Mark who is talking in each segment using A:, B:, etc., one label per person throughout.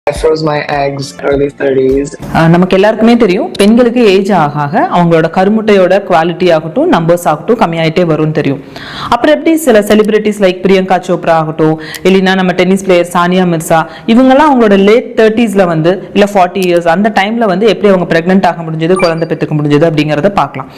A: I froze my eggs early 30s.
B: நமக்கு எல்லாருக்குமே தெரியும் பெண்களுக்கு ஏஜ் ஆக அவங்களோட கருமுட்டையோட குவாலிட்டி ஆகட்டும் நம்பர்ஸ் ஆகட்டும் கம்மியாயிட்டே வரும்னு தெரியும். அப்புறம் எப்படி சில செலிபிரிட்டிஸ் லைக் பிரியங்கா சோப்ரா ஆகட்டும் இல்லைன்னா நம்ம டென்னிஸ் பிளேயர் சானியா மிர்சா இவங்கெல்லாம் அவங்களோட லேட் 30s வந்து இல்ல 40 இயர்ஸ் அந்த டைம்ல வந்து எப்படி அவங்க பிரெக்னென்ட் ஆக முடிஞ்சது குழந்தை பெற்றுக்க முடிஞ்சது அப்படிங்கறத பார்க்கலாம்.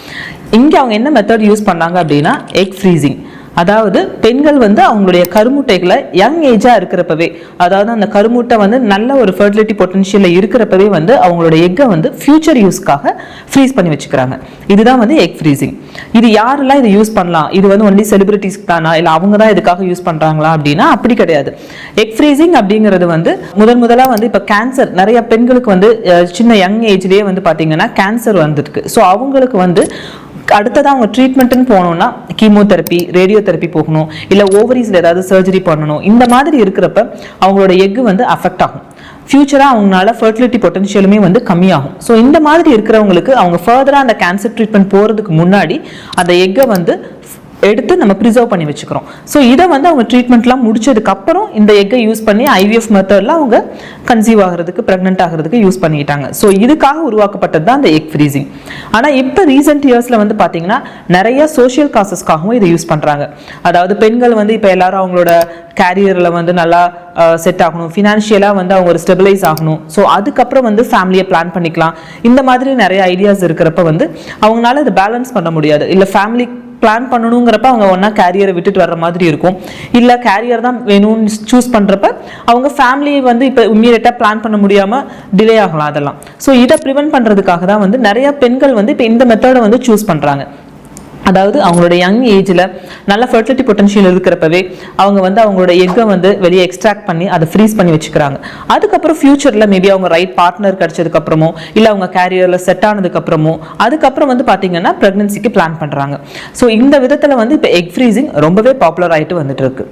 B: இங்க அவங்க என்ன மெத்தட் யூஸ் பண்ணாங்க அப்படின்னா எக் ஃப்ரீசிங். அதாவது பெண்கள் வந்து அவங்களுடைய கருமுட்டைகளை யங் ஏஜா இருக்கிறப்பவே அதாவது அந்த கருமுட்டை வந்து நல்ல ஒரு ஃபெர்டிலிட்டி பொட்டன்ஷியல்ல இருக்கிறப்பவே வந்து அவங்களோட எக்கை வந்து ஃபியூச்சர் யூஸ்க்காக ஃப்ரீஸ் பண்ணி வச்சுக்கிறாங்க. இதுதான் வந்து எக் ஃப்ரீசிங். இது யாரெல்லாம் இதை யூஸ் பண்ணலாம்? இது வந்து ஒன்லி செலிபிரிட்டிஸ்க்கு தானா இல்லை அவங்க தான் இதுக்காக யூஸ் பண்றாங்களா அப்படின்னா அப்படி கிடையாது. எக் ஃப்ரீசிங் அப்படிங்கிறது வந்து முதலா வந்து இப்போ கேன்சர் நிறைய பெண்களுக்கு வந்து சின்ன யங் ஏஜ்லயே வந்து பாத்தீங்கன்னா கேன்சர் வந்துருக்கு. ஸோ அவங்களுக்கு வந்து அடுத்ததான் அவங்க ட்ரீட்மெண்ட்னு போகணும்னா கீமோதெரப்பி ரேடியோ தெரப்பி போகணும் இல்லை ஓவரிஸ்ல ஏதாவது சர்ஜரி பண்ணணும். இந்த மாதிரி இருக்கிறப்ப அவங்களோட எக் வந்து அஃபெக்ட் ஆகும். ஃபியூச்சரா அவங்களால ஃபெர்டிலிட்டி பொட்டன்ஷியலுமே வந்து கம்மியாகும். ஸோ இந்த மாதிரி இருக்கிறவங்களுக்கு அவங்க ஃபர்தரா அந்த கேன்சர் ட்ரீட்மெண்ட் போறதுக்கு முன்னாடி அந்த எக்கை வந்து எடுத்து நம்ம ப்ரிசர்வ் பண்ணி வச்சுக்கிறோம். ஸோ இதை வந்து அவங்க ட்ரீட்மெண்ட்லாம் முடிச்சதுக்கு அப்புறம் இந்த எக்கை யூஸ் பண்ணி ஐவிஎஃப் மெத்தட்ல அவங்க கன்சீவ் ஆகிறதுக்கு பிரெக்னென்ட் ஆகிறதுக்கு யூஸ் பண்ணிட்டாங்க. ஸோ இதுக்காக உருவாக்கப்பட்டது தான் அந்த எக் ஃப்ரீசிங். ஆனால் இப்போ ரீசெண்ட் இயர்ஸ்ல வந்து பார்த்தீங்கன்னா நிறைய சோஷியல் காசஸ்க்காகவும் இதை யூஸ் பண்றாங்க. அதாவது பெண்கள் வந்து இப்போ எல்லாரும் அவங்களோட கேரியர்ல வந்து நல்லா செட் ஆகணும், ஃபினான்ஷியலா வந்து அவங்க ஒரு ஸ்டெபிலைஸ் ஆகணும். ஸோ அதுக்கப்புறம் வந்து ஃபேமிலியை பிளான் பண்ணிக்கலாம். இந்த மாதிரி நிறைய ஐடியாஸ் இருக்கிறப்ப வந்து அவங்களால அதை பேலன்ஸ் பண்ண முடியாது. இல்லை ஃபேமிலி பிளான் பண்ணணுங்கிறப்ப அவங்க ஒன்னா கேரியரை விட்டுட்டு வர்ற மாதிரி இருக்கும். இல்ல கேரியர் தான் வேணும்னு சூஸ் பண்றப்ப அவங்க ஃபேமிலி வந்து இப்ப இம்மீடியட்டா பிளான் பண்ண முடியாம டிலே ஆகலாம் அதெல்லாம். ஸோ இதை ப்ரிவென்ட் பண்றதுக்காக தான் வந்து நிறைய பெண்கள் வந்து இப்ப இந்த மெத்தடை வந்து சூஸ் பண்றாங்க. அதாவது அவங்களோட யங் ஏஜ்ல நல்ல ஃபெர்டிலிட்டி பொட்டன்ஷியல் இருக்கிறப்பவே அவங்க வந்து அவங்களோட எக்கை வந்து வெளியே எக்ஸ்ட்ராக்ட் பண்ணி அதை ஃப்ரீஸ் பண்ணி வச்சுக்கிறாங்க. அதுக்கப்புறம் ஃபியூச்சர்ல மேபி அவங்க ரைட் பார்ட்னர் கிடைச்சதுக்கு அப்புறமோ இல்ல அவங்க கேரியர்ல செட் ஆனதுக்கு அப்புறமோ அதுக்கப்புறம் வந்து பாத்தீங்கன்னா பிரெக்னன்சிக்கு பிளான் பண்றாங்க. ஸோ இந்த விதத்துல வந்து இப்போ எக் ஃப்ரீசிங் ரொம்பவே பாப்புலர் ஆயிட்டு வந்துட்டு இருக்கு.